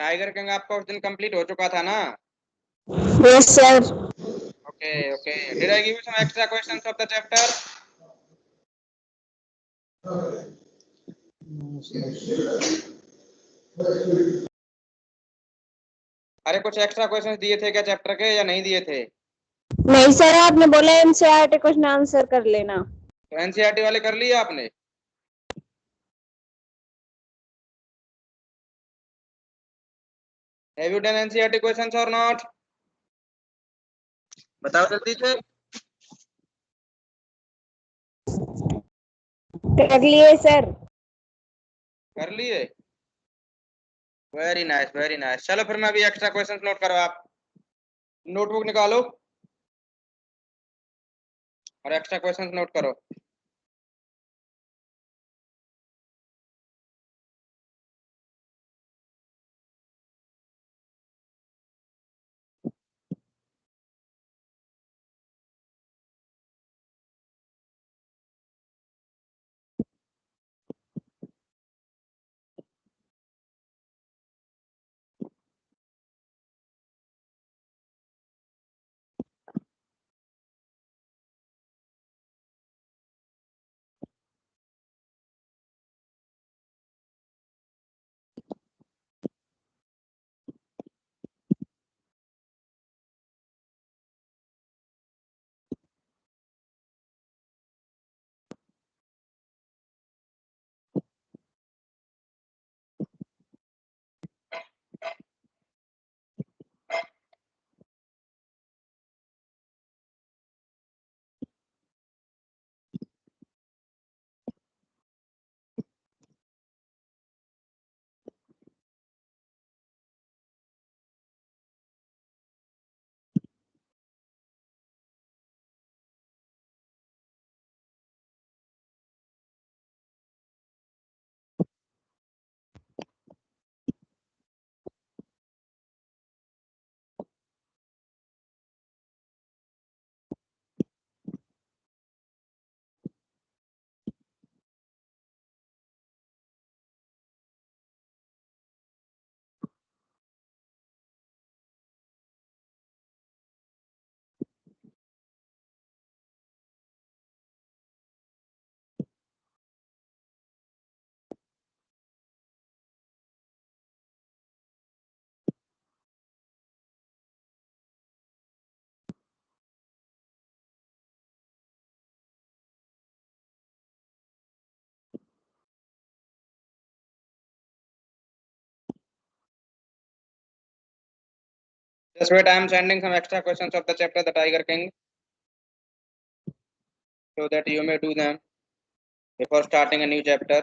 Tiger king आपका उस दिन कंप्लीट हो चुका था ना? Yes, sir. Okay. Did I give you some extra questions of the chapter? अरे कुछ एक्स्ट्रा क्वेश्चंस दिए थे क्या चैप्टर के या नहीं दिए थे? नहीं सर, आपने बोला एनसीईआरटी क्वेश्चन आंसर कर लेना। तो एनसीईआरटी वाले कर लिए आपने? Have you done NCERT questions और नॉट? बताओ जल्दी से। कर लिए सर। कर लिए? Very nice. चलो फिर मैं अभी एक्स्ट्रा क्वेश्चंस नोट करो आप। नोटबुक निकालो और एक्स्ट्रा क्वेश्चंस नोट करो। Just wait, I am sending some extra questions of the chapter The Tiger King so that you may do them before starting a new chapter.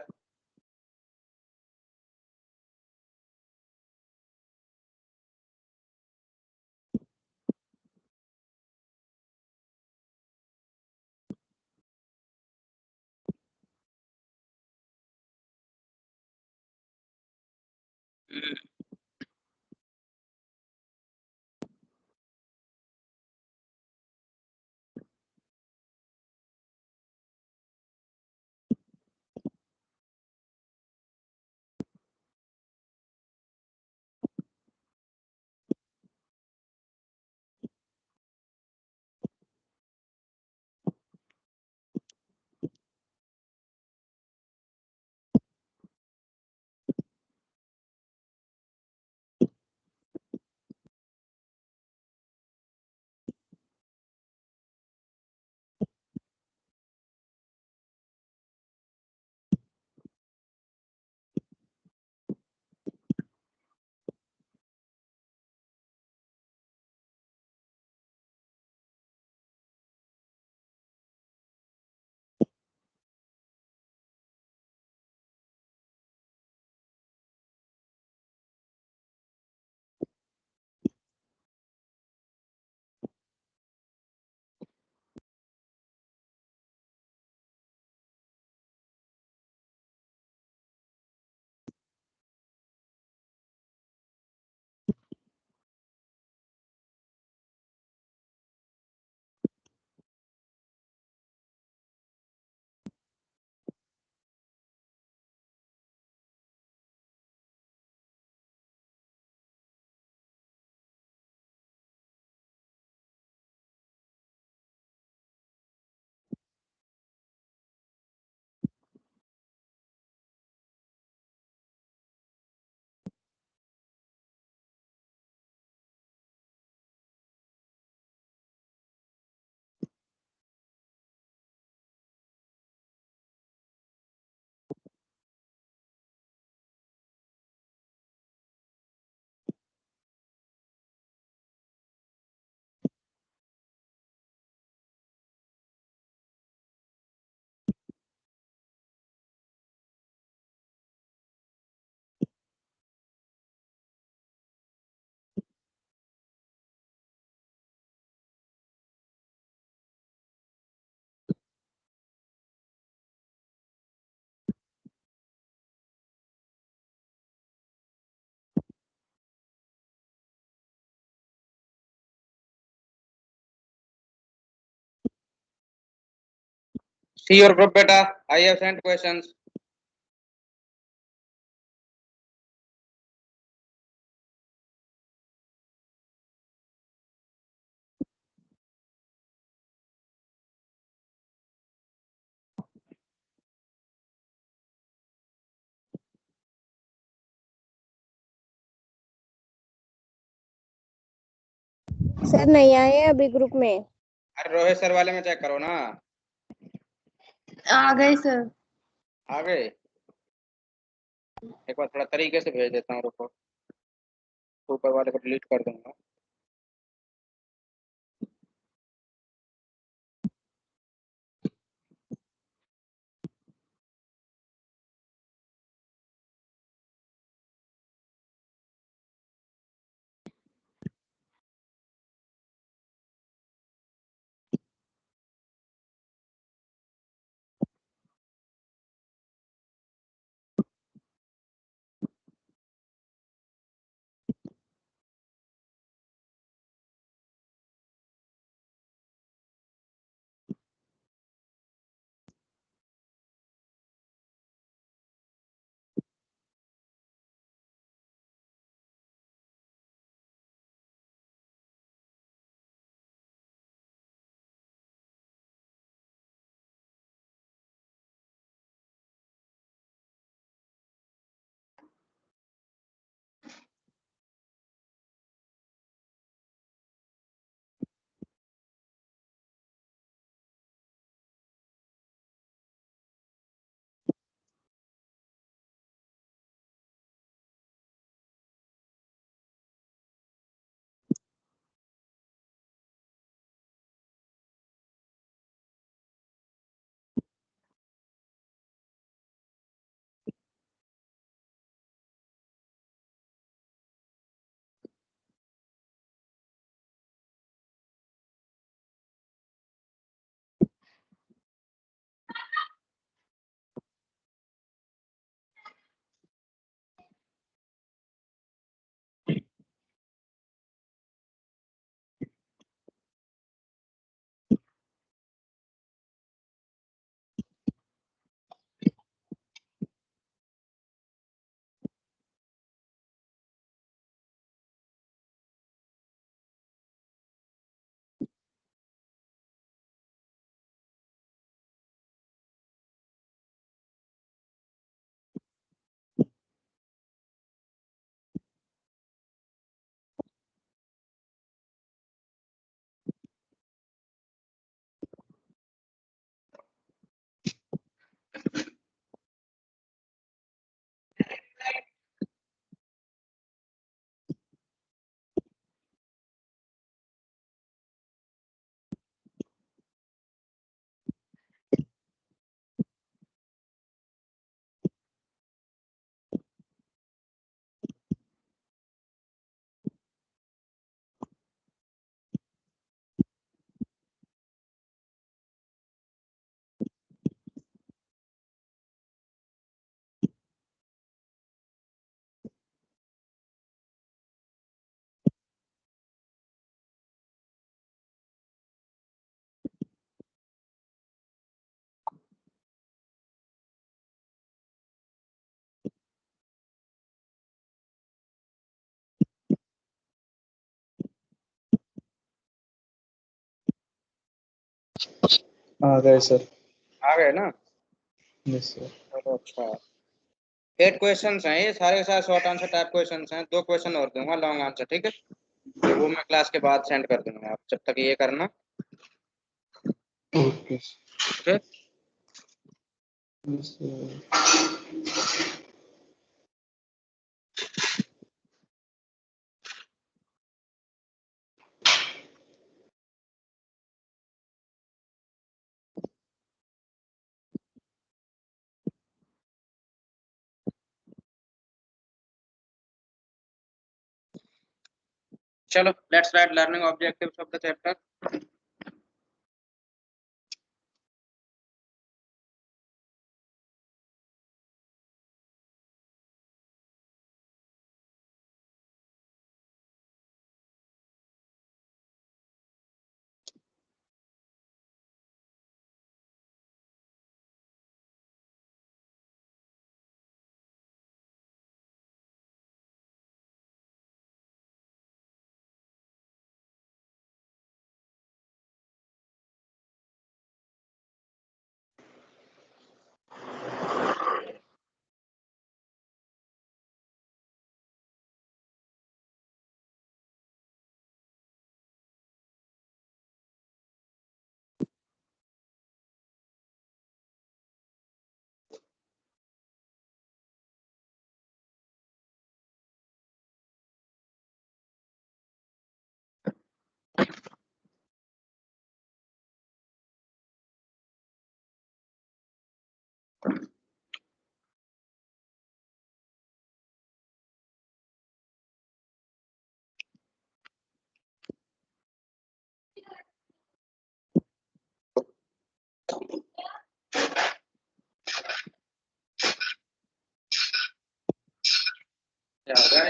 See your group, beta. I have sent questions. Sir नहीं आए हैं अभी group में। अरे Rohit sir वाले में check करो ना। आ गए सर। आ गए। एक बार थोड़ा तरीके से भेज देता हूँ, रुको। ऊपर वाले को डिलीट कर दूंगा। आ गए सर। आ गए ना? Yes sir. चलो अच्छा। 8 क्वेश्चंस हैं, ये सारे के सारे शॉर्ट आंसर टाइप क्वेश्चंस हैं। 2 क्वेश्चन और दूंगा लॉन्ग आंसर, ठीक है? वो मैं क्लास के बाद सेंड कर दूंगा, आप जब तक ये करना। ओके ठीक है? Yes sir. चलो let's write learning objectives of the chapter.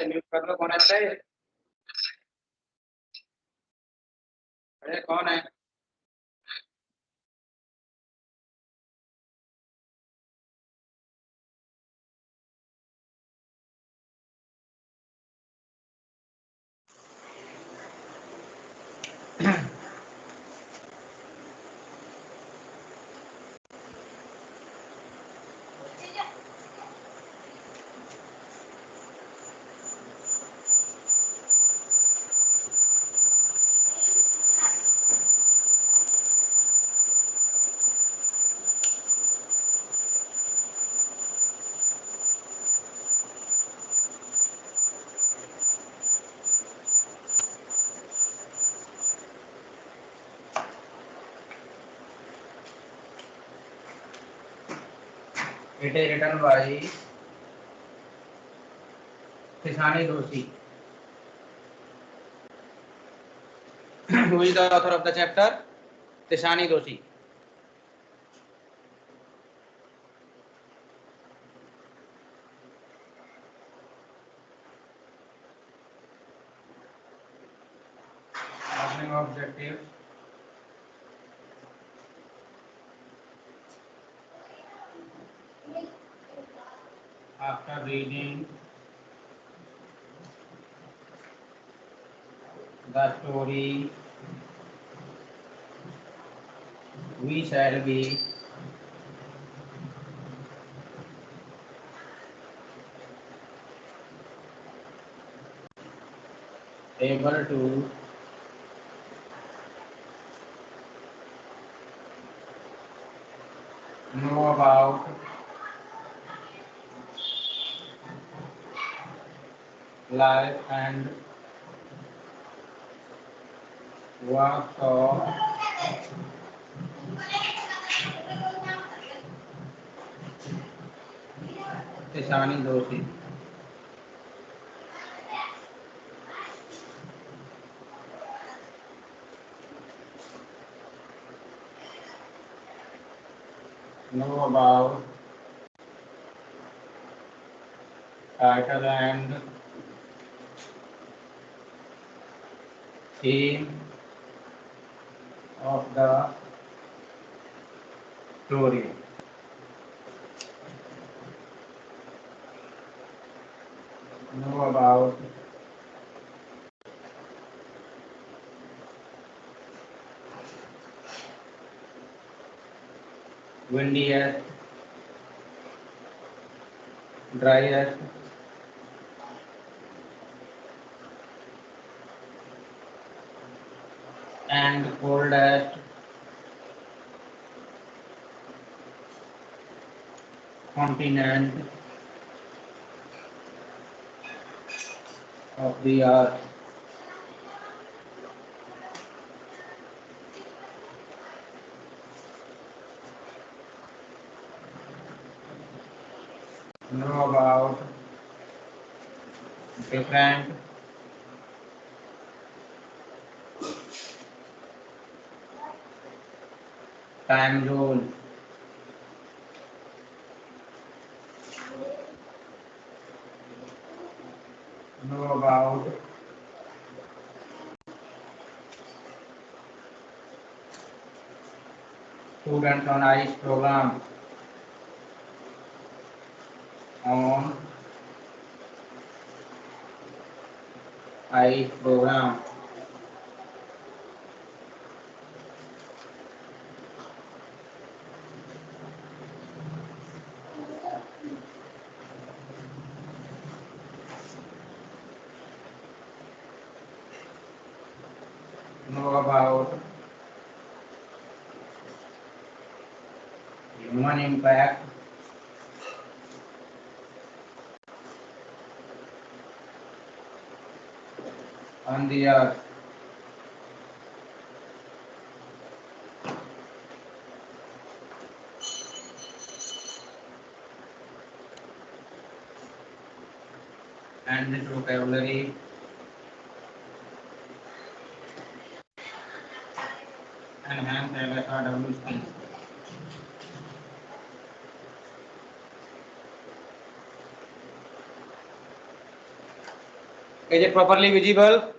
Mute कर लो, कौन है? अरे कौन है? It is written by Tishani Doshi. Who is the author of the chapter? Tishani Doshi. Learning objective. After reading the story, we shall be able to know about life and work of Tishani Doshi. Know about title and theme of the story. Know about windiest, driest, and coldest continent of the earth. Know about different time zones. Know about students on ICE program, on ICE program. Know about human impact on the earth. and this vocabulary enhance LSRW skills. Is it properly visible?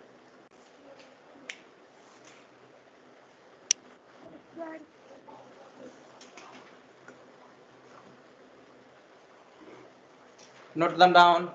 Note them down.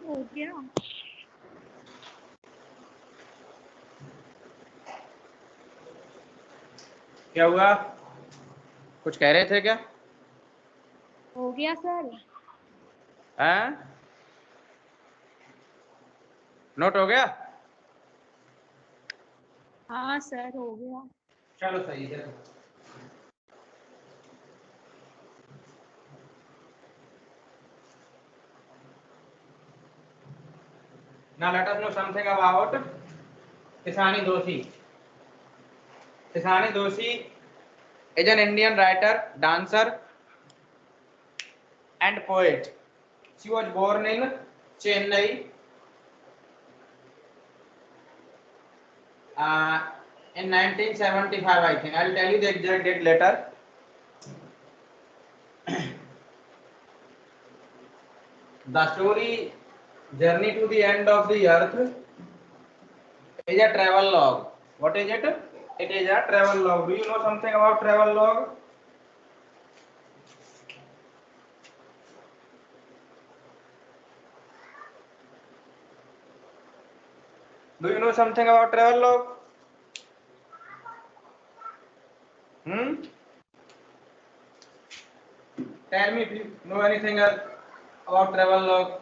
हो गया। क्या हुआ? कुछ कह रहे थे क्या? हो गया सर। हैं? नोट हो गया? हाँ सर हो गया। चलो सही है। Now let us know something about Tisani Doshi. Tisani Doshi is an Indian writer, dancer, and poet. She was born in Chennai in 1975, I think. I'll tell you the exact date later. The story Journey to the End of the Earth is a travel log. What is it? It is a travel log. Do you know something about travel log? Do you know something about travel log? Tell me if you know anything else about travel log.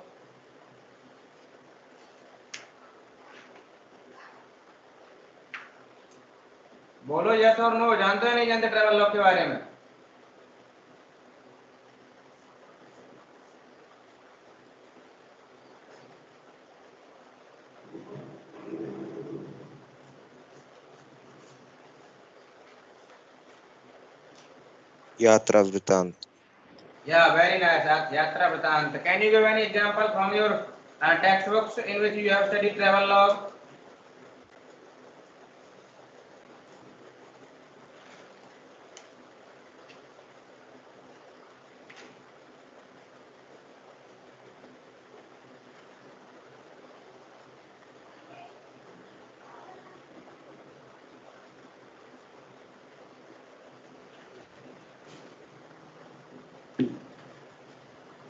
बोलो yes और no, जानते हैं नहीं जानते travel log के बारे में? यात्रा वृतांत. Yeah, very nice. Yatra Vritant. Can you give any example from your textbooks in which you have studied travel log?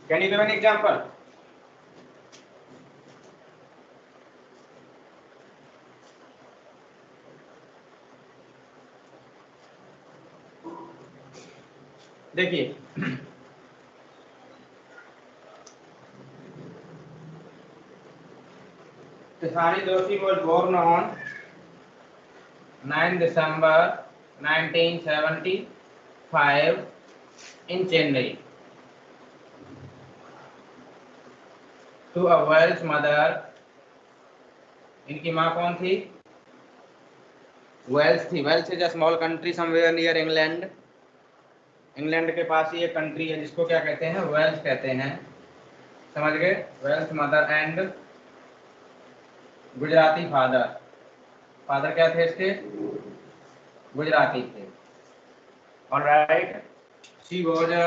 Can you give an example? देखिए Tisani Doshi was born on 9 December 1975 in Chennai to a Welsh mother. इनकी माँ कौन थी? Wales थी. Wales is a small country somewhere near England. England के पास ही एक country है जिसको क्या कहते हैं? वेल्स कहते हैं. समझ गए? Wales mother and Gujarati father, father क्या थे इसके? गुजराती थे। Alright, she was a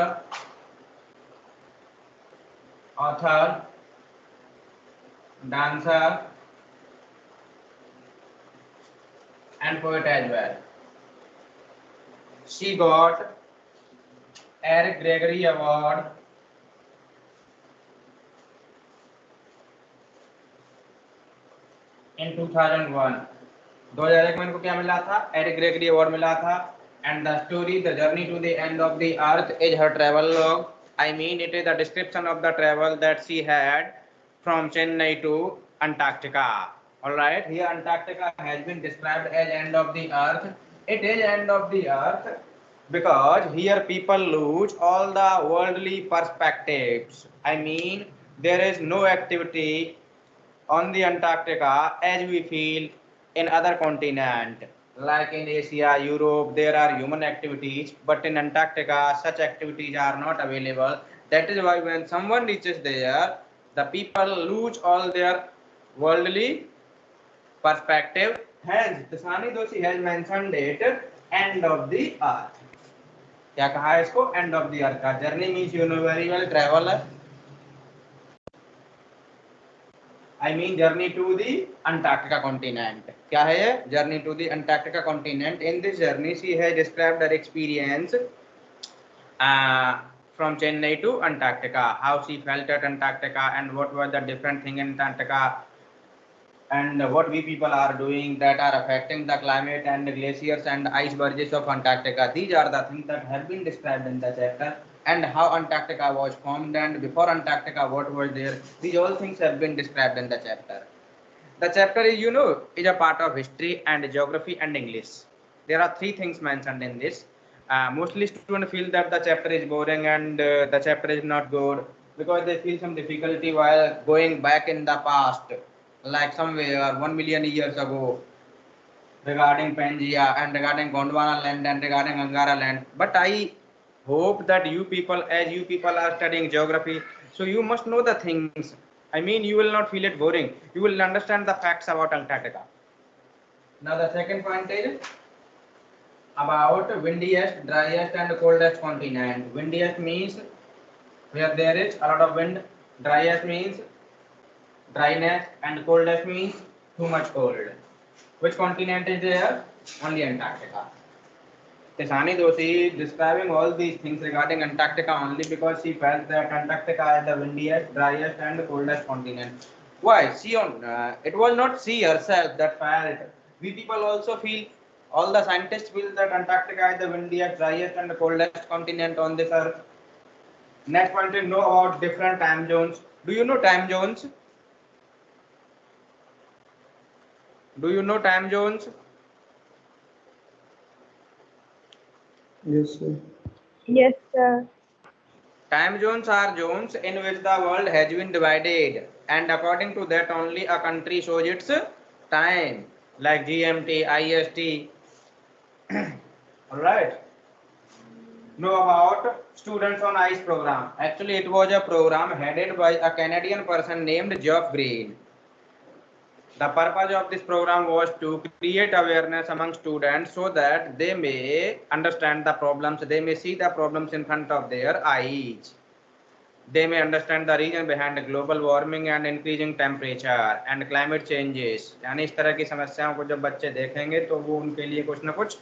author, dancer and poet as well. She got Eric Gregory Award in 2001. 2001 में इनको क्या मिला था? एरिक ग्रेगरी अवार्ड मिला था. And the story, the journey to the end of the earth, is her travel log. I mean, it is the description of the travel that she had from Chennai to Antarctica. All right, here Antarctica has been described as end of the earth. It is end of the earth because here people lose all the worldly perspectives. I mean, there is no activity on the Antarctica as we feel in other continent. Like in Asia, Europe, there are human activities, but in Antarctica, such activities are not available. That is why when someone reaches there, the people lose all their worldly perspective. Hence, Tasani Doshi has mentioned it, end of the earth. क्या कहा है इसको? End of the earth का. Journey means you know very well, travel. I mean journey to the Antarctica continent. क्या है ये? Journey to the Antarctica continent. In this journey, she has described her experience from Chennai to Antarctica, how she felt at Antarctica and what were the different things in Antarctica and what we people are doing that are affecting the climate and the glaciers and icebergs of Antarctica. These are the things that have been described in the chapter, and how Antarctica was formed and before Antarctica what was there. These all things have been described in the chapter. The chapter is, is a part of history and geography and English. There are three things mentioned in this. Mostly students feel that the chapter is boring and the chapter is not good because they feel some difficulty while going back in the past, like somewhere 1 million years ago, regarding Pangaea and regarding Gondwana land and regarding Angara land. But I hope that you people, as you people are studying geography, so you must know the things. I mean, you will not feel it boring. You will understand the facts about Antarctica. Now the second point is about windiest, driest and coldest continent. Windiest means where there is a lot of wind. Driest means dryness and coldest means too much cold. Which continent is there? Only Antarctica. Tisani Doshi is describing all these things regarding Antarctica only because she felt that Antarctica is the windiest, driest, and coldest continent. Why? It was not she herself that felt. We people also feel. All the scientists feel that Antarctica is the windiest, driest, and coldest continent on this earth. Next point is know about different time zones. Do you know time zones? Do you know time zones? Yes, sir. Yes, sir. Time zones are zones in which the world has been divided, and according to that, only a country shows its time, like GMT, IST. Alright. Know about Students on Ice program. Actually, it was a program headed by a Canadian person named Geoff Green. The purpose of this program was to create awareness among students so that they may understand the problems, they may see the problems in front of their eyes. They may understand the reason behind global warming and increasing temperature and climate changes. यानी इस तरह की समस्याओं को जब बच्चे देखेंगे तो वो उनके लिए कुछ ना कुछ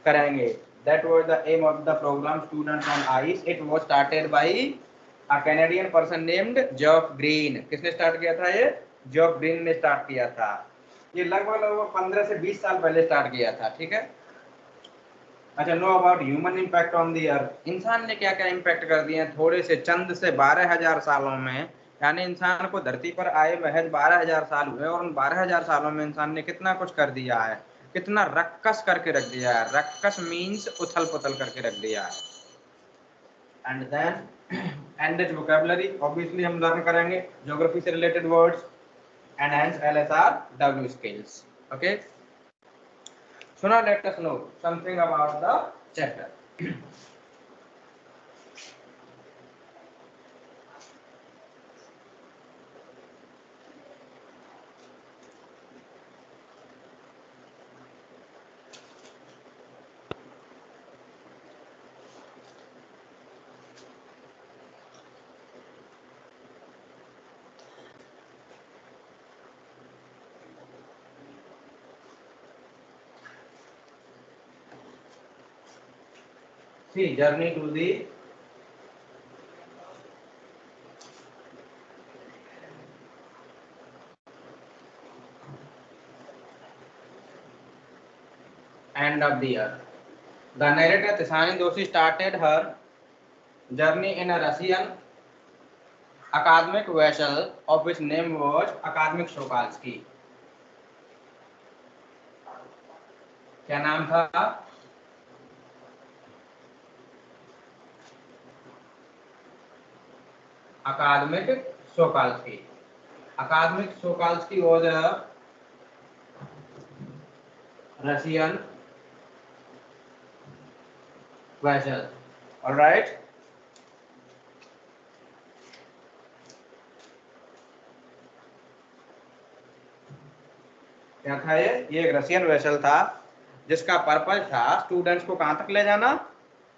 करेंगे. That was the aim of the program Students on Ice. It was started by a Canadian person named Geoff Green. किसने स्टार्ट किया था ये? Geoff Green ने स्टार्ट किया था. ये लगभग 15 से 20 साल पहले स्टार्ट किया था. ठीक है. अच्छा, know about human impact on the earth. इंसान ने क्या क्या इम्पैक्ट कर दिए हैं थोड़े से चंद से 12,000 सालों में. यानी इंसान को धरती पर आए महज 12,000 साल हुए और उन 12,000 सालों में इंसान ने कितना कुछ कर दिया है, कितना रक्कस करके रख दिया है. रक्कस मीन्स उथल पुथल करके रख दिया है. And then and this vocabulary obviously हम लर्न करेंगे ज्योग्राफी से related words and hence LSRW skills. Okay. So now let us know something about the chapter. See, journey to the end of the earth. The narrator Tisani Doshi started her journey in a Russian academic vessel of which name was Akademik Shokalsky. क्या नाम था? Akademik Shokalsky. Akademik Shokalsky was a Russian vessel. All right. क्या था ये एक Russian vessel था जिसका purpose था स्टूडेंट्स को कहां तक ले जाना,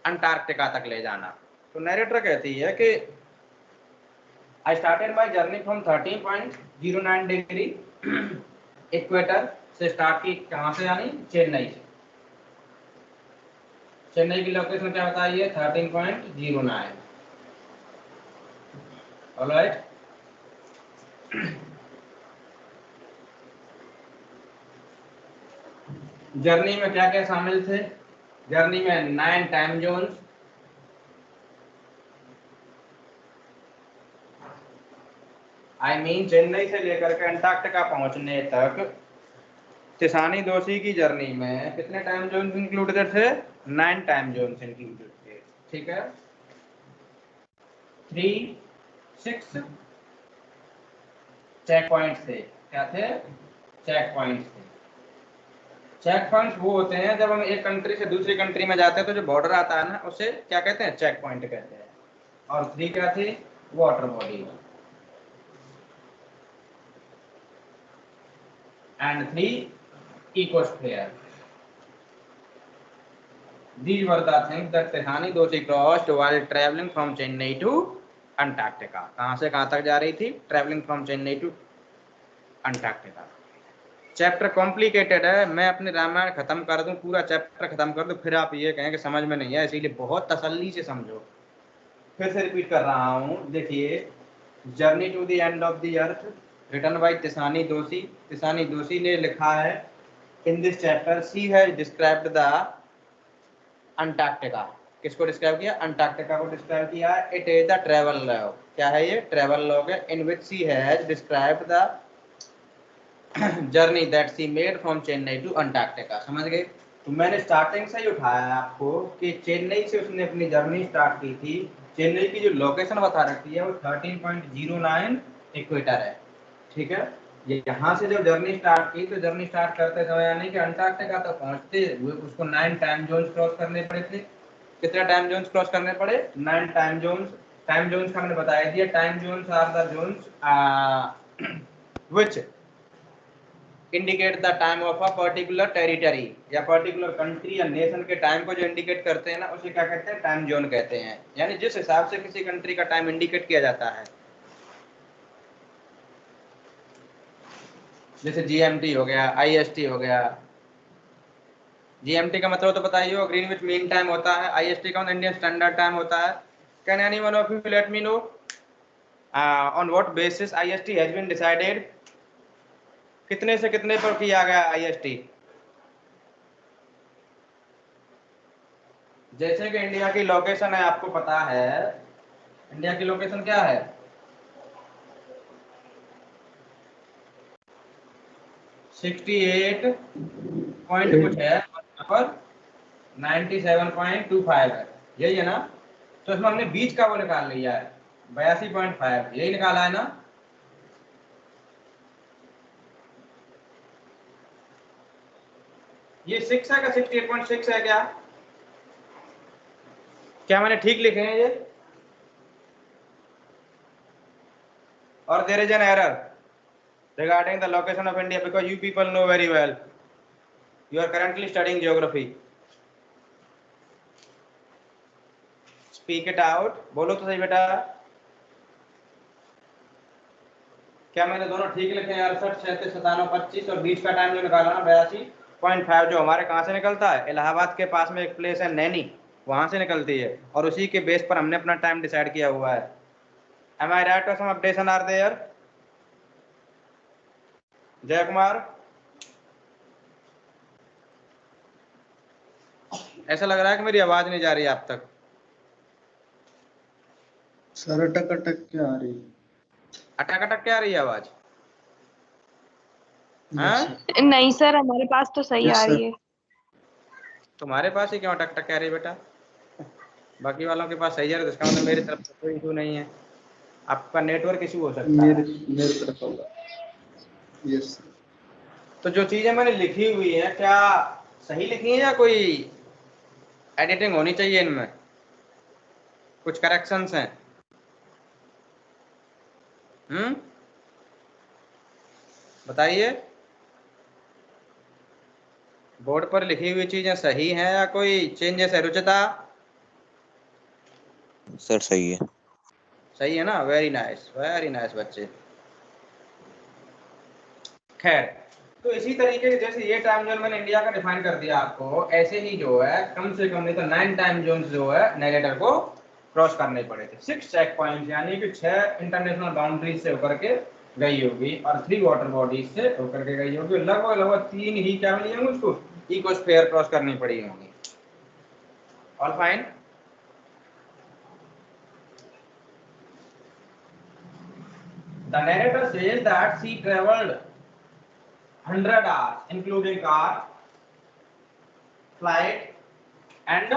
अंटार्कटिका तक ले जाना। तो नरेटर कहती है कि I started my journey from 13.09 degree equator से स्टार्ट की, कहां से यानी चेन्नई से। चेन्नई की लोकेशन क्या बताइए 13.09। ऑलराइट, जर्नी में क्या क्या शामिल थे? जर्नी में 9 time zones, I mean Chennai से लेकर के अंटार्कटिका पहुंचने तक तिसानी दोषी की जर्नी में कितने टाइम जोन्स इंक्लूडेड थे? 9 टाइम जोन्स इंक्लूडेड थे। ठीक है, 3, 6 चेक पॉइंट्स थे। क्या थे? चेक पॉइंट्स थे। चेक पॉइंट्स वो होते हैं जब हम एक कंट्री से दूसरी कंट्री में जाते हैं तो जो बॉर्डर आता है ना उसे क्या कहते हैं? चेक पॉइंट कहते हैं। और 3 क्या थे? Water body. and 3 ecosphere. These were the things that Tehani Doshi crossed while traveling from Chennai to Antarctica. कहाँ से कहाँ तक जा रही थी? Traveling from Chennai to Antarctica. Chapter complicated है, मैं अपने रामायण खत्म कर दूं, पूरा चैप्टर खत्म कर दूं, फिर आप ये कहें कि समझ में नहीं है, इसीलिए बहुत तसल्ली से समझो। फिर से रिपीट कर रहा हूँ, देखिए, journey to the end of the earth written by Tishani Doshi. Tishani दोषी ने लिखा है in this chapter she has described the Antarctica। किसको डिस्क्राइब किया? अंटार्कटिका को डिस्क्राइब किया। It is the travel log. क्या है ये? ट्रेवल लॉग है। In which she has described the journey that she made from Chennai to Antarctica. समझ गए? तो मैंने स्टार्टिंग से ही उठाया आपको कि चेन्नई से उसने अपनी जर्नी स्टार्ट की थी। चेन्नई की जो लोकेशन बता रखी है वो 13.09 इक्वेटर है। ठीक है, यहाँ से जब जर्नी स्टार्ट की तो जर्नी स्टार्ट करते समय यानी कि अंटार्कटिका तक पहुंचते हुए उसको 9 टाइम जोन्स क्रॉस करने पड़े थे। कितने टाइम जोन्स क्रॉस करने पड़े? 9 टाइम जोन्स। टाइम जोन्स का हमने बताया दिया। Time zones are the zones which indicate the time of a particular territory या पर्टिकुलर कंट्री या नेशन के टाइम को जो इंडिकेट करते हैं ना उसे क्या कहते हैं? टाइम जोन कहते हैं। यानी जिस हिसाब से किसी कंट्री का टाइम इंडिकेट किया जाता है, जैसे जीएमटी हो गया, आईएसटी हो गया। जीएमटी का मतलब तो बताइए, ग्रीनविच मीन टाइम होता है। आईएसटी का इंडियन स्टैंडर्ड टाइम होता है। Can anyone of you let me know on what basis IST has been decided? कितने से कितने पर किया गया आईएसटी? जैसे कि इंडिया की लोकेशन है, आपको पता है इंडिया की लोकेशन क्या है? (68 पॉइंट कुछ है पर 97.25 है, यही है ना? तो इसमें हमने बीच का वो निकाल लिया है 82.5, यही निकाला है ना? ये 6 है का 68.6 है क्या? क्या मैंने ठीक लिखे हैं ये? और there is an error regarding the location of India because you people know very well. You are currently studying geography. Speak it out. बोलो तो सही बेटा। क्या मैंने दोनों ठीक लिखे हैं? 68, 37, 97, 25 और बीच का टाइम जो निकाला ना 82.5, जो हमारे कहाँ से निकलता है? इलाहाबाद के पास में एक प्लेस है नैनी, वहां से निकलती है और उसी के बेस पर हमने अपना टाइम डिसाइड किया हुआ है। एम आई राइट और सम अपडेशन आर देयर? जय कुमार, ऐसा लग रहा है कि मेरी आवाज नहीं जा रही आप तक। सर अटक अटक क्या आ रही है? अटक अटक क्या आ रही है आवाज? हाँ? Yes, sir. नहीं सर, हमारे पास तो सही Yes, आ sir. रही है। तुम्हारे पास ही क्यों अटक अटक कह रही है बेटा? बाकी वालों के पास सही है तो इसका मतलब मेरी तरफ से कोई इशू नहीं है, आपका नेटवर्क इशू हो सकता मेरे है। मेरे तरफ होगा। Yes sir. तो जो चीजें मैंने लिखी हुई है क्या सही लिखी है या कोई एडिटिंग होनी चाहिए इनमें, कुछ करेक्शंस हैं? बताइए, बोर्ड पर लिखी हुई चीजें सही हैं या कोई चेंजेस है? रुचिता, सर सही है। सही है ना? वेरी नाइस बच्चे। खैर, तो इसी तरीके से जैसे ये टाइम जोन मैंने इंडिया का डिफाइन कर दिया आपको, ऐसे ही जो है कम से कम नहीं तो 9 टाइम जोन जो है नैरेटर को क्रॉस करने पड़े थे। 6 चेक पॉइंट यानी कि 6 इंटरनेशनल बाउंड्रीज से होकर के गई होगी और 3 वाटर बॉडीज से होकर के गई होगी। लगभग लगभग 3 ही क्या मिली होंगी उसको, इकोस्फीयर क्रॉस करनी पड़ी होंगी। All fine. The narrator says that she traveled 100 hours, including car, flight, and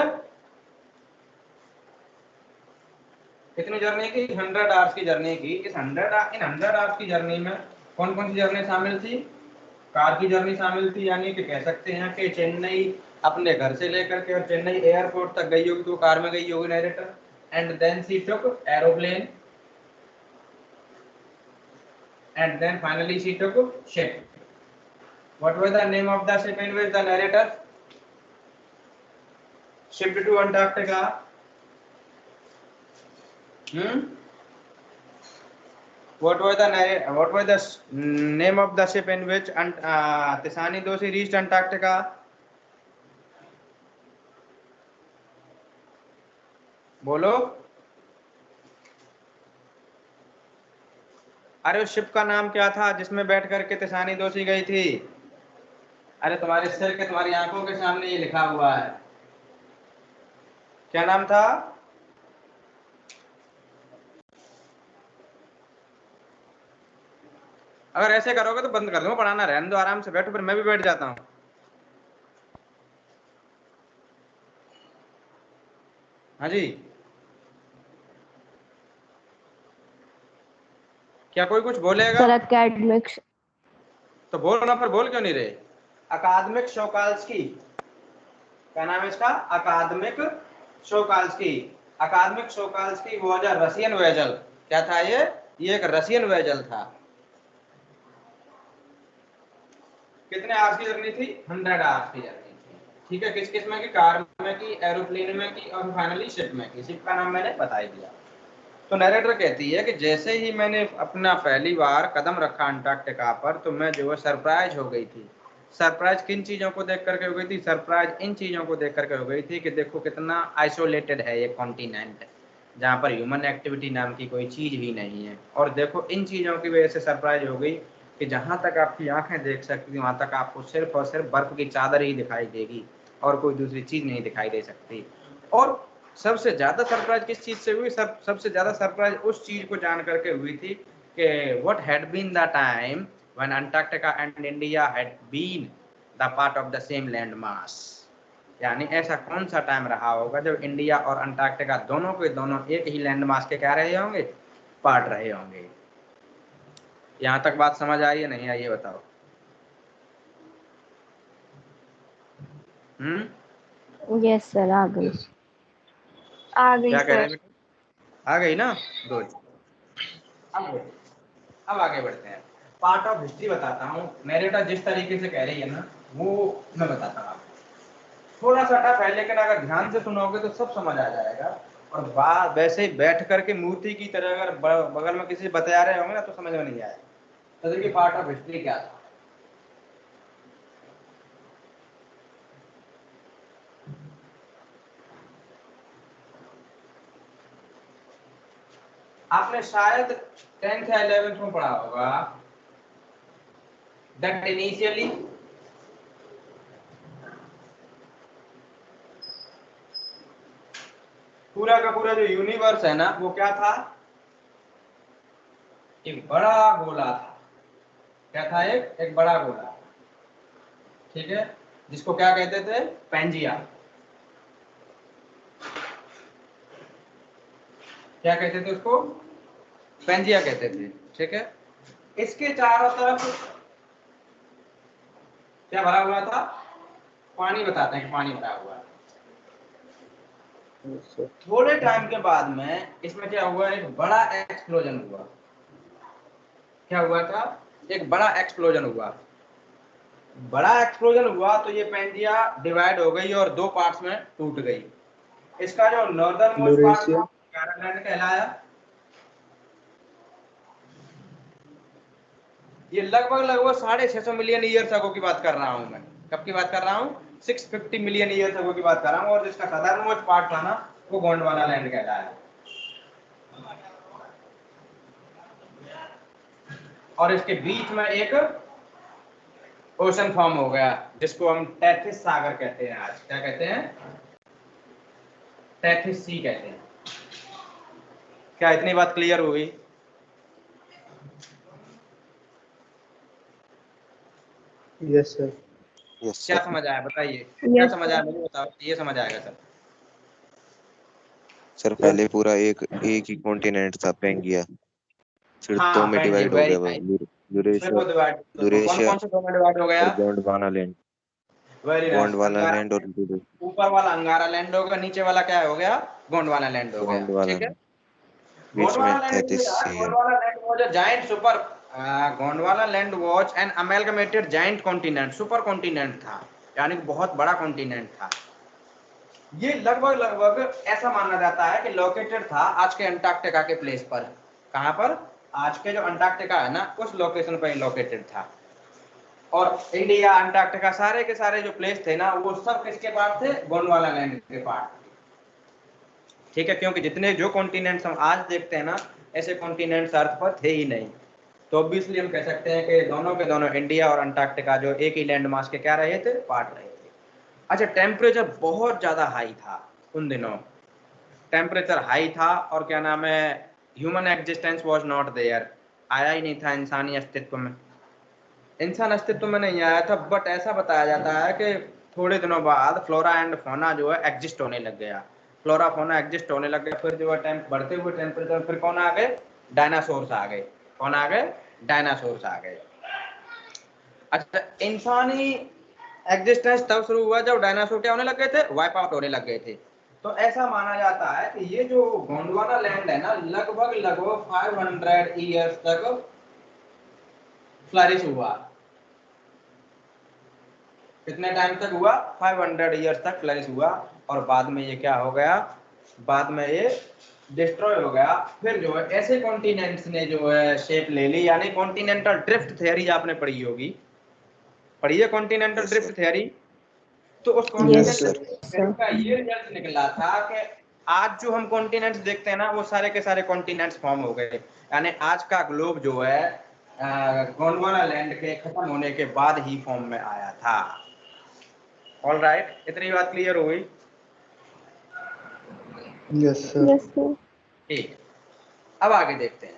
कितनी जर्नी की? 100 आवर्स की जर्नी की। इस 100 आवर्स की जर्नी में कौन कौन सी जर्नी शामिल थी? कार की जर्नी शामिल थी, यानी कि कह सकते हैं कि चेन्नई अपने घर से लेकर के और चेन्नई एयरपोर्ट तक गई होगी तो कार में गई होगी narrator. And then she took aeroplane and then finally she took ship. What was the name of the ship in which the narrator shipped to Antarctica? What was the name of the ship in which Tisani Doshi reached Antarctica? बोलो। अरे उस ship का नाम क्या था जिसमें बैठ करके तिसानी दोषी गई थी? अरे तुम्हारे सिर के, तुम्हारी आंखों के सामने ये लिखा हुआ है, क्या नाम था? अगर ऐसे करोगे तो बंद कर दूंगा पढ़ाना, रहने दो, आराम से बैठो, फिर मैं भी बैठ जाता हूँ। हाँ जी, क्या कोई कुछ बोलेगा? Sir academics. तो बोलो ना, फिर बोल क्यों नहीं रहे? अकादमिक शोकाल्स्की, क्या नाम है इसका? अकादमिक शोकाल्स्की। अकादमिक शोकाल्स्की वाज अ रशियन वेजल। क्या था ये? ये एक रशियन वेजल था। कितने आवर्स की जर्नी थी? 100 आवर्स की जर्नी थी। ठीक है, किस किस में की? कार में की, एरोप्लेन में की और फाइनली शिप में की। शिप का नाम मैंने बता ही दिया। तो नरेटर कहती है कि जैसे ही मैंने अपना पहली बार कदम रखा अंटार्कटिका पर तो मैं जो है सरप्राइज हो गई थी। सरप्राइज किन चीजों को देख करके हो गई थी? सरप्राइज इन चीजों को देख करके हो गई थी कि देखो कितना आइसोलेटेड है ये कॉन्टिनेंट, जहाँ पर ह्यूमन एक्टिविटी नाम की कोई चीज ही नहीं है। और देखो इन चीजों की वजह से सरप्राइज हो गई कि जहाँ तक आपकी आंखें देख सकती थी वहां तक आपको सिर्फ और सिर्फ बर्फ की चादर ही दिखाई देगी और कोई दूसरी चीज नहीं दिखाई दे सकती। और सबसे ज्यादा सरप्राइज किस चीज से हुई? सबसे ज्यादा सरप्राइज उस चीज को जान करके हुई थी कि what had been the time when Antarctica and India had been the part of the same land mass. यानी ऐसा कौन सा टाइम रहा होगा जब इंडिया और अंटार्कटिका दोनों के दोनों एक ही लैंड मास के क्या रहे होंगे? पार्ट रहे होंगे। यहाँ तक बात समझ आई है नहीं आई ये बताओ? यस सर, आ गई। आ गई क्या कह रहे सर। हैं? आ गई ना? गुड। अब आगे बढ़ते हैं। पार्ट ऑफ हिस्ट्री बताता हूँ। नैरेटर जिस तरीके से कह रही है ना वो मैं बताता हूँ आपको। थोड़ा सा टफ है लेकिन अगर ध्यान से सुनोगे तो सब समझ आ जाएगा। और बात वैसे ही बैठ करके मूर्ति की तरह अगर बगल में किसी बता रहे होंगे ना तो समझ में नहीं आएगा। तो देखिए पार्ट ऑफ हिस्ट्री क्या था। आपने शायद 10th या 11th में पढ़ा होगा दैट इनिशियली पूरा का पूरा जो यूनिवर्स है ना वो क्या था, एक बड़ा गोला था। क्या था? एक बड़ा गोला, ठीक है, जिसको क्या कहते थे? पेंजिया। क्या कहते थे उसको? पेंजिया कहते थे, ठीक है। इसके चारों तरफ क्या भरा हुआ था? पानी। बताते हैं कि पानी भरा हुआ है। Yes, sir. थोड़े टाइम के बाद में इसमें क्या हुआ? एक बड़ा एक्सप्लोजन हुआ। क्या हुआ था? एक बड़ा एक्सप्लोजन हुआ। बड़ा एक्सप्लोजन हुआ तो ये पेंजिया डिवाइड हो गई और 2 पार्ट्स में टूट गई। इसका जो नॉर्दर्न मोस्ट पार्ट था Eurasia. गारालैंड कहलाया। ये लगभग 650 मिलियन ईयर्स अगो की बात कर रहा हूं मैं। कब की बात कर रहा हूं? 650 मिलियन ईयर्स अगो की बात कर रहा हूं। और जिसका सदर्न मोस्ट पार्ट था ना वो गोंडवाना लैंड कहलाया। और इसके बीच में एक ओशन फॉर्म हो गया जिसको हम टेथिस सागर कहते हैं। आज क्या कहते हैं? टेथिस सी कहते हैं। क्या इतनी बात क्लियर हुई? Yes, sir. यस क्या सर। समझ आया बताइए? क्या यस समझ आया मुझे बताओ, ये समझ आएगा सर। सर पहले पूरा एक ही कॉन्टिनेंट था पेंगिया, फिर दो हाँ में पेंजिया, डिवाइड हो वेरी गया वो नाइस। फिर यूरेशिया। वो डिवाइड, कौन यूरेशिया कौन से दो में डिवाइड हो गया? और Gondwana land. Very nice. Gondwana अंगारा, लैंड और ऊपर वाला अंगारा लैंड हो गया, नीचे वाला क्या हो गया? गोंडवाना लैंड हो गया, गोंडवाना ठीक है। लैंड, बीच में गोंडवाना लैंड तैतीस क्या था? सी है। Gondwana land was a giant super Gondwana land was an amalgamated giant continent, super continent था, यानी कि बहुत बड़ा कॉन्टिनेंट था। ये लगभग ऐसा माना जाता है कि लोकेटेड था आज के अंटार्कटिका के प्लेस पर। कहां पर? आज के जो अंटार्कटिका है ना उस लोकेशन पर लोकेटेड था। और इंडिया, अंटार्कटिका, सारे के सारे जो प्लेस थे ना वो सब किसके पार्ट थे? गोंडवाना लैंड के पार्ट, ठीक है। क्योंकि जितने जो कॉन्टिनेंट्स हम आज देखते हैं ना ऐसे कॉन्टिनेंट्स अर्थ पर थे ही नहीं। तो ऑब्वियसली हम कह सकते हैं कि दोनों के दोनों, इंडिया और अंटार्कटिका, जो एक ही लैंड मास के क्या रहे थे? पार्ट रहे थे। अच्छा, टेम्परेचर बहुत ज्यादा हाई था उन दिनों। टेम्परेचर हाई था और क्या नाम है, human existence was not there, आया ही नहीं था इंसानी अस्तित्व में। इंसान अस्तित्व में नहीं आया था, बट ऐसा बताया जाता है कि थोड़े दिनों बाद फ्लोरा एंड फौना जो है एग्जिस्ट होने लग गया। फ्लोरा फौना एग्जिस्ट होने लग गया, फिर जो है बढ़ते हुए टेम्परेचर, फिर कौन आ गए? डायनासोर्स आ गए। कौन आ गए? डायनासोर्स आ गए। अच्छा, इंसानी एग्जिस्टेंस तब शुरू हुआ जब डायनासोर क्या होने लग गए थे? वाइप आउट होने लग गए थे। तो ऐसा माना जाता है कि ये जो गोंडवाना लैंड है ना लगभग 500 ईयर्स तक फ्लरिश हुआ। कितने टाइम तक हुआ? 500 ईयर्स तक फ्लरिश हुआ। और बाद में ये क्या हो गया? बाद में ये डिस्ट्रॉय हो गया। फिर जो है ऐसे कॉन्टिनेंट्स ने जो है शेप ले ली, यानी कॉन्टिनेंटल ड्रिफ्ट थ्योरी आपने पढ़ी होगी। पढ़ी है continental yes sir. Drift theory? तो उस Yes, yes continental sir. Theory का ये रिजल्ट निकला था कि आज जो हम कॉन्टिनेंट्स देखते हैं ना वो सारे के सारे कॉन्टिनेंट्स फॉर्म हो गए। यानी आज का ग्लोब जो है गोंडवाना लैंड के खत्म होने के बाद ही फॉर्म में आया था। ऑल राइट, इतनी बात क्लियर हो गई? Yes, sir. Yes sir. ठीक, अब आगे देखते हैं।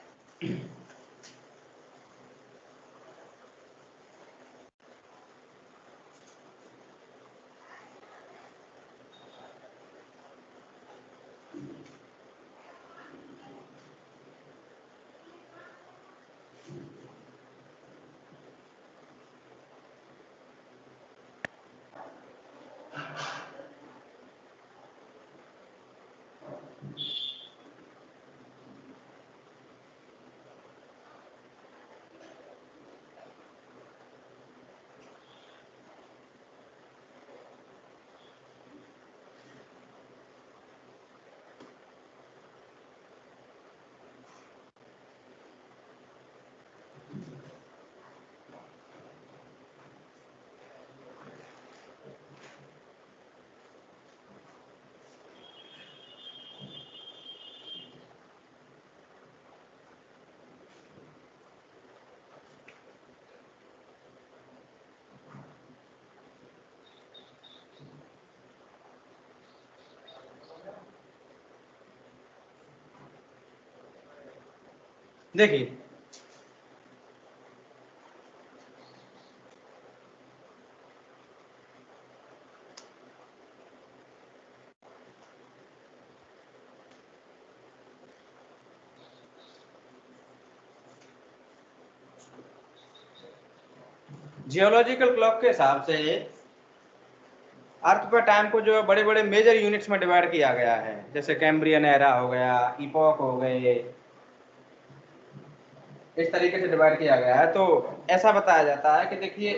देखिए जियोलॉजिकल क्लॉक के हिसाब से अर्थ पर टाइम को जो बड़े बड़े मेजर यूनिट्स में डिवाइड किया गया है, जैसे कैम्ब्रियन एरा हो गया, इपॉक हो गए, इस तरीके से डिवाइड किया गया है। तो ऐसा बताया जाता है कि देखिए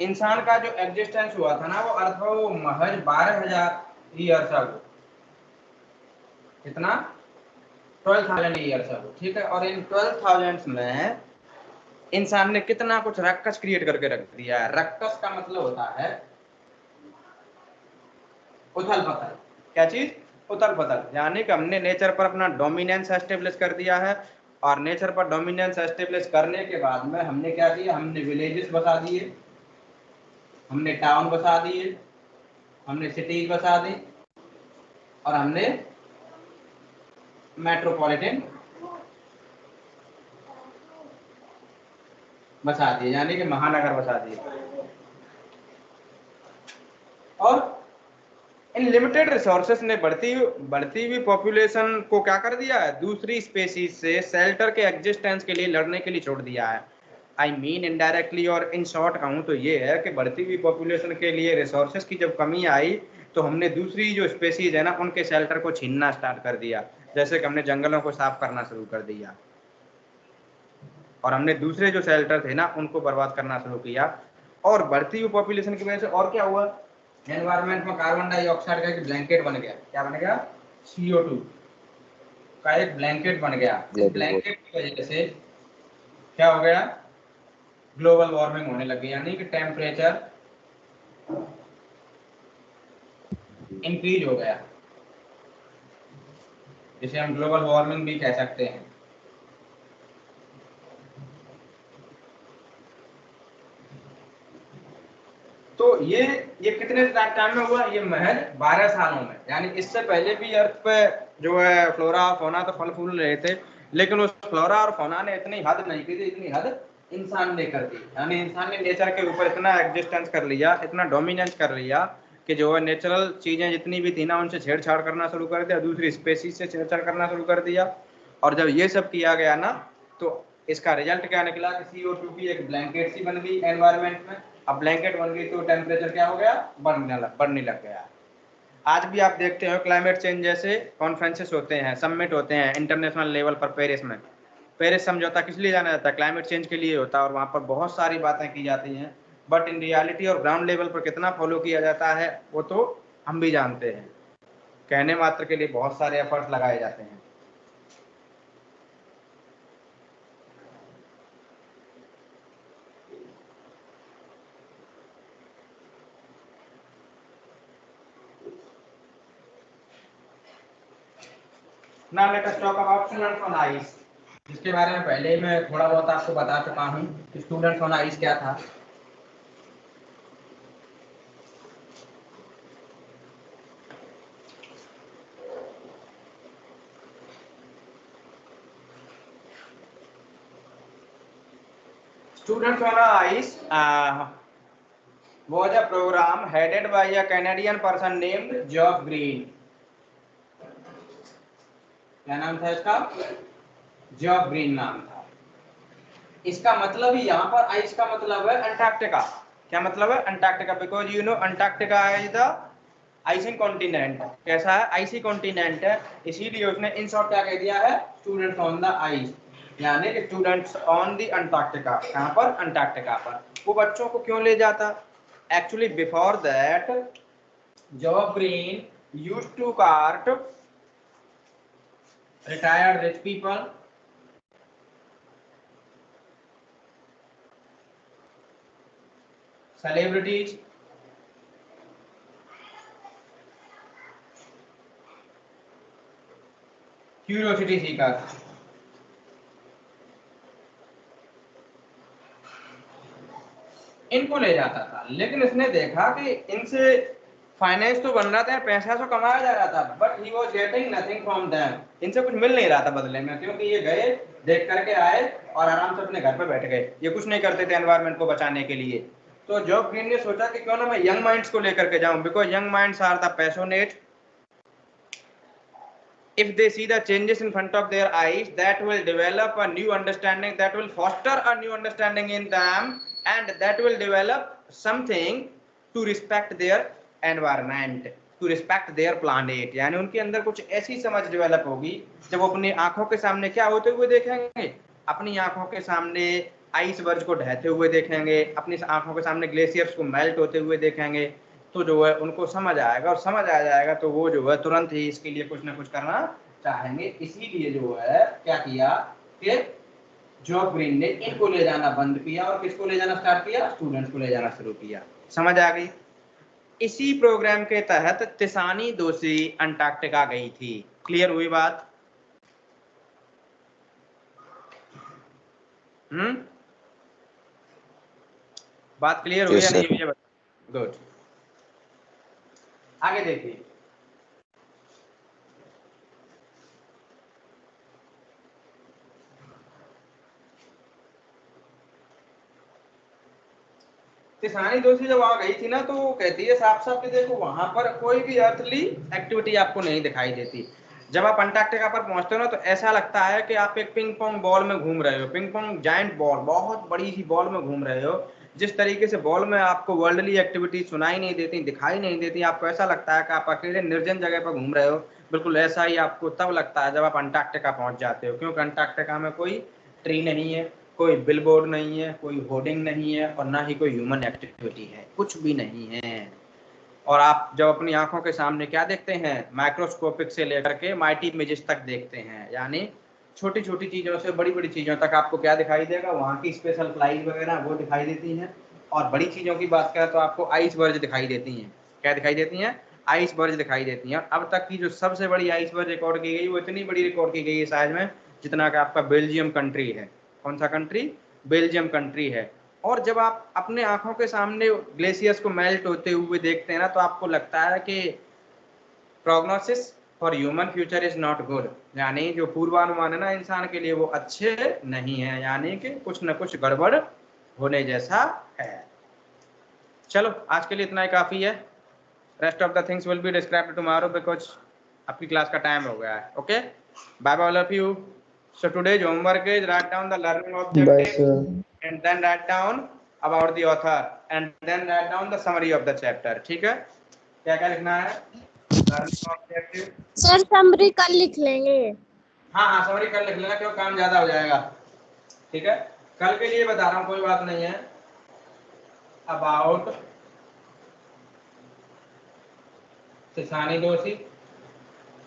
इंसान का जो एग्जिस्टेंस हुआ था ना वो अर्थ पर वो महज 12,000 ईयर्स अगो, कितना 12,000 ईयर्स अगो, ठीक है। और इन 12,000 में इंसान ने कितना कुछ रक्कस क्रिएट करके रख दिया है। रक्कस का मतलब होता है उथल पथल। क्या चीज? उथल पथल। यानी कि हमने नेचर पर अपना डोमिनेंस एस्टेब्लिश कर दिया है, और नेचर पर डोमिनेंस एस्टेब्लिश करने के बाद में हमने क्या किया, हमने विलेजेस बसा दिए, हमने टाउन बसा दिए, हमने सिटीज बसा दी, और हमने मेट्रोपॉलिटन बसा दिए, यानी कि महानगर बसा दिए। और इन लिमिटेड रिसोर्सेस ने बढ़ती हुई पॉपुलेशन को क्या कर दिया है, दूसरी स्पेसीज से शेल्टर के एग्जिस्टेंस के लिए लड़ने के लिए छोड़ दिया है। आई मीन इनडायरेक्टली और इन शॉर्ट कहूँ तो ये है कि बढ़ती हुई पॉपुलेशन के लिए रिसोर्सेस की जब कमी आई तो हमने दूसरी जो स्पेसीज है ना उनके शेल्टर को छीनना स्टार्ट कर दिया। जैसे कि हमने जंगलों को साफ करना शुरू कर दिया, और हमने दूसरे जो शेल्टर थे ना उनको बर्बाद करना शुरू किया। और बढ़ती हुई पॉपुलेशन की वजह से और क्या हुआ, एनवायरनमेंट में कार्बन डाइऑक्साइड का एक ब्लैंकेट बन गया। क्या बन गया? CO2 का एक ब्लैंकेट बन गया। इस ब्लैंकेट की वजह से क्या हो गया, ग्लोबल वार्मिंग होने लगी, यानी कि टेम्परेचर इंक्रीज हो गया, जिसे हम ग्लोबल वार्मिंग भी कह सकते हैं। तो ये कितने टाइम में हुआ, ये महज 12 सालों में। यानी इससे पहले भी अर्थ पे जो है फ्लोरा और फौना तो फल फूल रहे थे, लेकिन उस फ्लोरा और फौना ने इतनी हद नहीं की थी, इतनी हद इंसान ने कर दी। यानी इंसान ने नेचर के ऊपर इतना एग्जिस्टेंस कर लिया, इतना डोमिनेंस कर लिया कि जो है नेचुरल चीजें जितनी भी थी ना उनसे छेड़छाड़ करना शुरू कर दिया, दूसरी स्पेसीज से छेड़छाड़ करना शुरू कर दिया। और जब ये सब किया गया ना तो इसका रिजल्ट क्या निकला कि CO2 की एक ब्लैंकेट सी बन गई एनवायरनमेंट में। अब ब्लैंकेट बन गई तो टेम्परेचर क्या हो गया, बढ़ने लग गया। आज भी आप देखते हो क्लाइमेट चेंज जैसे कॉन्फ्रेंसेस होते हैं, समिट होते हैं इंटरनेशनल लेवल पर। पेरिस में पेरिस समझौता किस लिए जाना जाता है, क्लाइमेट चेंज के लिए होता है, और वहाँ पर बहुत सारी बातें की जाती हैं। बट इन रियलिटी और ग्राउंड लेवल पर कितना फॉलो किया जाता है वो तो हम भी जानते हैं। कहने मात्र के लिए बहुत सारे एफर्ट्स लगाए जाते हैं। Now let us talk about students on ice, जिसके बारे में पहले ही मैं थोड़ा बहुत आपको बता चुका हूँ कि स्टूडेंट्स ऑन आइस क्या था। Students on ice was a program headed by a Canadian person named Geoff Green. क्या नाम था इसका? जॉफ ग्रीन नाम था। इसका मतलब ही यहाँ पर आइस का मतलब है अंटार्कटिका। क्या मतलब है? Antarctica, because you know Antarctica is the icing continent. कैसा है? आइसी कॉन्टिनेंट है, इसीलिए उसने इन शॉर्ट क्या कह दिया है, स्टूडेंट्स ऑन द आइस, यानी कि स्टूडेंट्स ऑन द अंटार्कटिका। कहाँ पर? अंटार्कटिका पर। वो बच्चों को क्यों ले जाता? Actually before that Geoff Green used to cart retired rich people, celebrities, curiosity seekers, इनको ले जाता था। लेकिन इसने देखा कि इनसे फाइनेंस तो बन रहा था, पैसा तो कमाया जा रहा था, but he was getting nothing from them. इनसे कुछ मिल नहीं रहा था बदले में, क्योंकि ये गए देख करके आए और आराम से अपने घर पे बैठ गए, ये कुछ नहीं करते थे एनवायरनमेंट को बचाने के लिए। तो जॉब ग्रीन ने सोचा कि क्यों ना मैं यंग माइंड्स को लेकर के जाऊं, because young minds are the passionate. If they see the changes in front of their eyes, that will develop a new understanding, that will foster a new understanding in them, and that will develop something to respect their environment, to respect their planet। यानी उनके अंदर कुछ ऐसी समझ develop होगी जब वो अपनी आंखों के सामने क्या होते हुए देखेंगे, अपनी आंखों के सामने आइस बर्ज को ढहते हुए देखेंगे, अपनी आंखों के सामने ग्लेशियर्स को मेल्ट होते हुए देखेंगे, तो जो है उनको समझ आएगा, और समझ आ जाएगा तो वो जो है तुरंत ही इसके लिए कुछ ना कुछ करना चाहेंगे। इसीलिए जो है क्या किया कि जॉब ग्रीन ने इनको ले जाना बंद किया और किसको ले जाना स्टार्ट किया, स्टूडेंट्स को ले जाना शुरू किया। समझ आ गई? इसी प्रोग्राम के तहत तिसानी दोषी अंटार्कटिका गई थी। क्लियर हुई बात? बात क्लियर हुई या नहीं हुई? गुड, आगे देखिए। तिसानी दोषी जब वहां गई थी ना, तो वो कहती है साफ साफ कि देखो वहां पर कोई भी अर्थली एक्टिविटी आपको नहीं दिखाई देती। जब आप अंटार्कटिका पर पहुंचते हो ना, तो ऐसा लगता है कि आप एक पिंग पोंग बॉल में घूम रहे हो, पिंग पोंग जायंट बॉल, बहुत बड़ी सी बॉल में घूम रहे हो। जिस तरीके से बॉल में आपको वर्ल्डली एक्टिविटी सुनाई नहीं देती, दिखाई नहीं देती, आपको ऐसा लगता है कि आप अकेले निर्जन जगह पर घूम रहे हो। बिल्कुल ऐसा ही आपको तब लगता है जब आप अंटार्कटिका पहुंच जाते हो, क्योंकि अंटार्कटिका में कोई ट्री नहीं है, कोई बिलबोर्ड नहीं है, कोई होर्डिंग नहीं है, और ना ही कोई ह्यूमन एक्टिविटी है, कुछ भी नहीं है। और आप जब अपनी आंखों के सामने क्या देखते हैं, माइक्रोस्कोपिक से लेकर के माइटी इमेजेस तक देखते हैं, यानी छोटी छोटी चीजों से बड़ी बड़ी चीजों तक आपको क्या दिखाई देगा, वहाँ की स्पेशल फ्लाइट वगैरह वो दिखाई देती हैं। और बड़ी चीजों की बात करें तो आपको आइस बर्ज दिखाई देती हैं। क्या दिखाई देती हैं? आइस बर्ज दिखाई देती हैं। अब तक की जो सबसे बड़ी आइस बर्ज रिकॉर्ड की गई, वो इतनी बड़ी रिकॉर्ड की गई है साइज में, जितना कि आपका बेल्जियम कंट्री है। कौन सा कंट्री? बेल्जियम कंट्री है। और जब आप अपने आंखों के सामने ग्लेशियर्स को मेल्ट होते हुए देखते हैं ना, तो आपको लगता है कि prognosis for human future is not good, यानी जो पूर्वानुमान है ना इंसान के लिए वो अच्छे नहीं है, यानी कि कुछ न कुछ गड़बड़ होने जैसा है। चलो आज के लिए इतना ही काफी है। Rest of the things will be described tomorrow, because आपकी क्लास का टाइम हो गया है। Okay, bye bye all of you. So today's homework is write down the learning Bye, objective sir. and then write down about the author and then write down the summary of the chapter। ठीक है? क्या क्या लिखना है? Learning objective। Sir summary कल लिख लेंगे। हाँ हाँ, समरी कल लिख लेना, क्यों काम ज्यादा हो जाएगा। ठीक है, कल के लिए बता रहा हूँ, कोई बात नहीं है। About तिसानी दोषी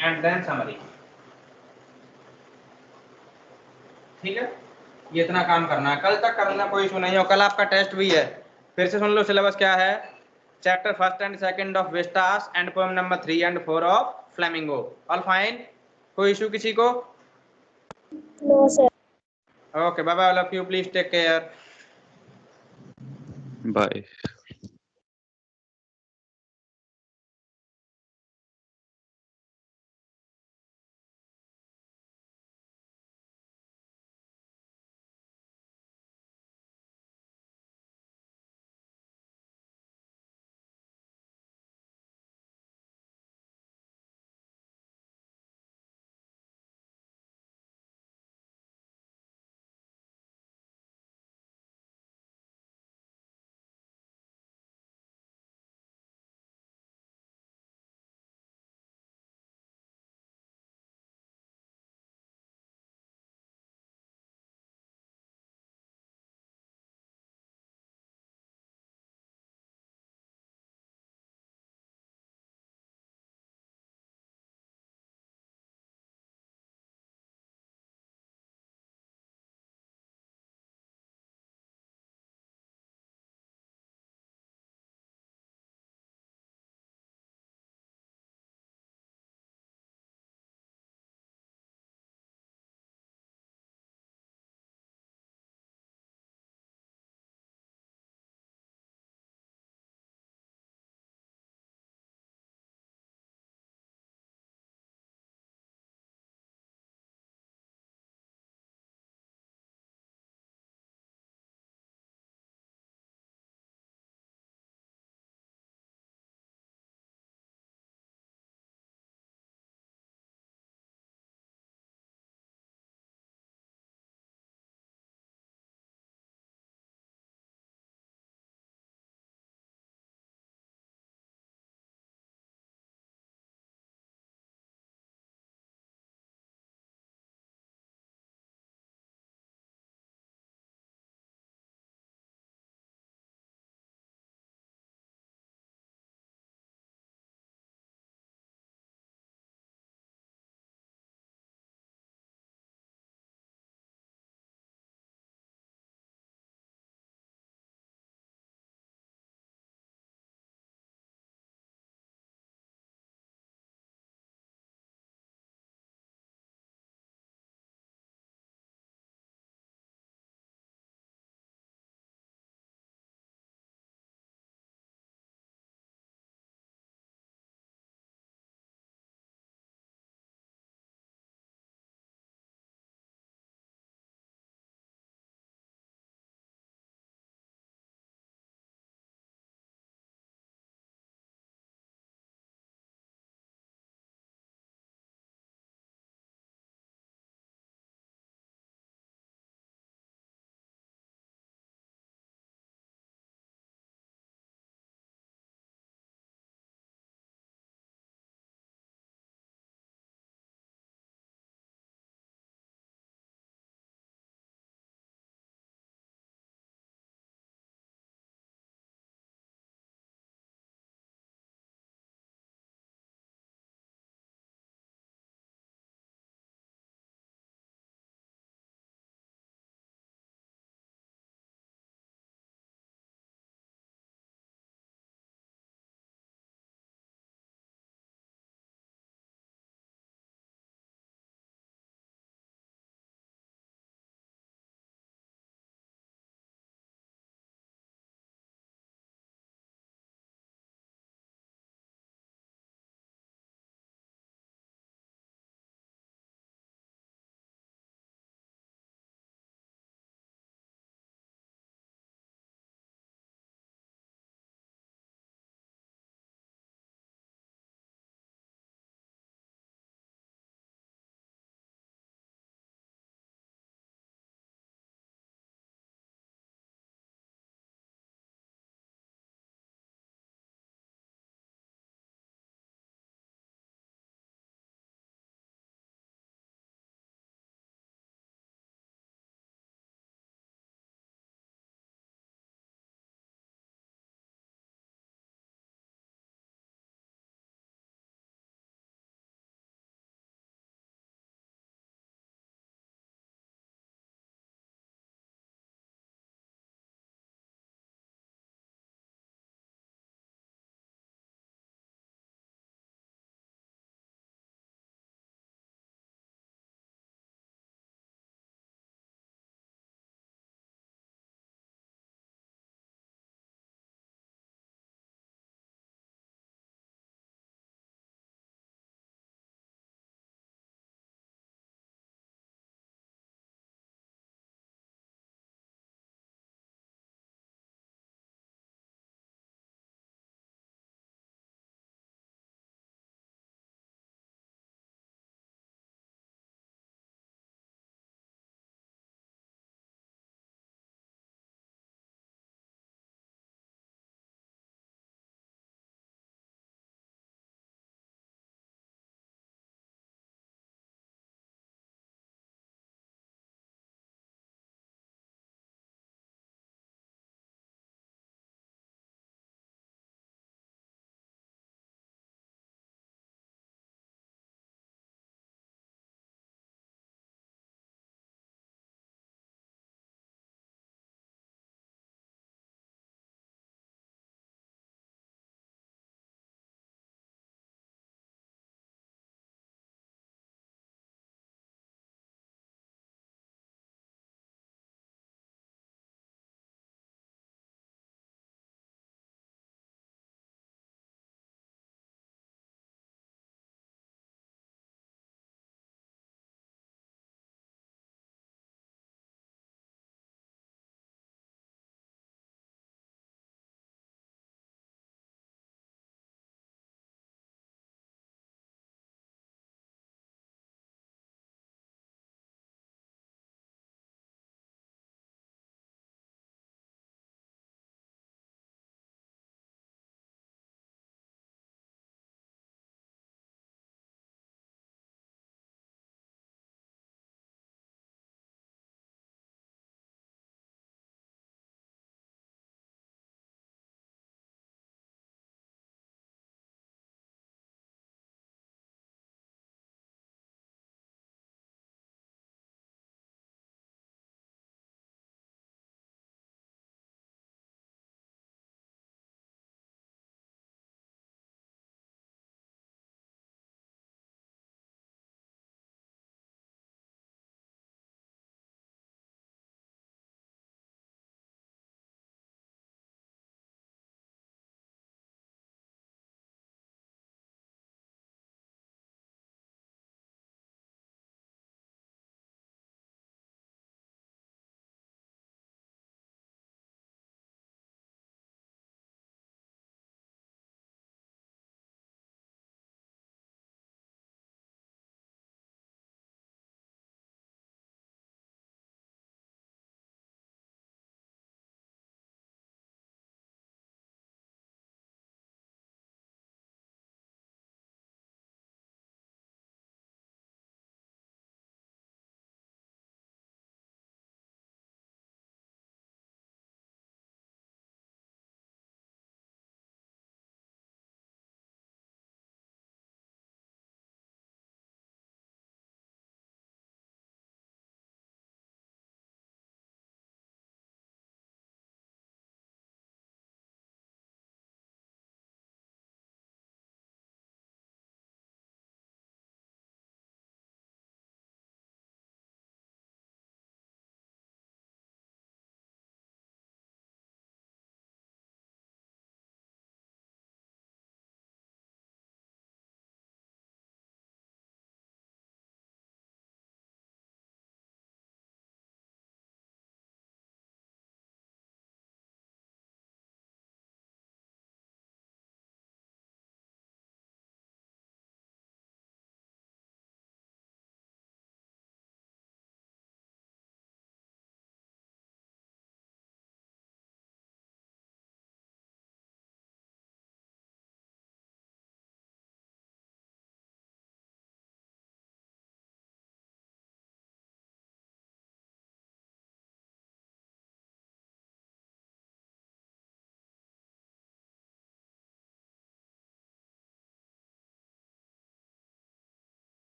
and then summary। ठीक है, ये इतना काम करना है, कल तक करना, कोई इशू नहीं है। और कल आपका टेस्ट भी है। फिर से सुन लो सिलेबस क्या है। Chapter 1st and 2nd of Vistas and poem number 3 and 4 of Flamingo. All fine? कोई इशू किसी को? No sir. Okay, bye bye all of you, please take care. Bye.